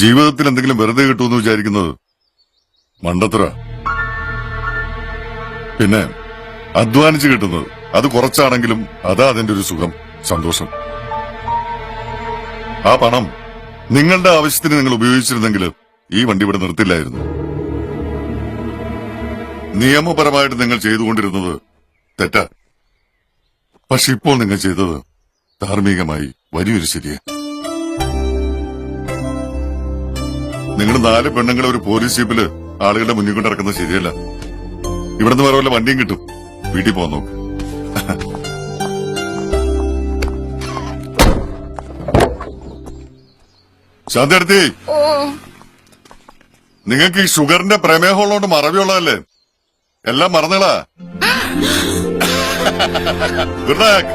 ജീവിതത്തിൽ എന്തെങ്കിലും വെറുതെ കിട്ടുമെന്ന് വിചാരിക്കുന്നത് മണ്ടത്തര. പിന്നെ അധ്വാനിച്ച് കിട്ടുന്നത് അത് കുറച്ചാണെങ്കിലും അതാ അതിന്റെ ഒരു സുഖം, സന്തോഷം. ആ പണം നിങ്ങളുടെ ആവശ്യത്തിന് നിങ്ങൾ ഉപയോഗിച്ചിരുന്നെങ്കിൽ ഈ വണ്ടി ഇവിടെ നിർത്തില്ലായിരുന്നു. നിയമപരമായിട്ട് നിങ്ങൾ ചെയ്തുകൊണ്ടിരുന്നത് തെറ്റാ. പക്ഷെ ഇപ്പോൾ നിങ്ങൾ ചെയ്തത് ധാർമ്മികമായി വലിയൊരു ശരിയാ. നിങ്ങൾ 4 പെണ്ണുങ്ങളെ ഒരു പോലീസ് ജീപ്പില് ആളുകളുടെ മുന്നിൽ കൊണ്ട് ഇറക്കുന്നത് ശരിയല്ല. ഇവിടുന്ന് വേറെ വല്ല വണ്ടിയും കിട്ടും. വീട്ടിൽ പോകാൻ നോക്ക്. ശാന്തി, നിങ്ങൾക്ക് ഈ ഷുഗറിന്റെ പ്രമേഹമുള്ളതുകൊണ്ട് മറവിയുള്ളതല്ലേ? എല്ലാം മറന്നളാ. Good luck.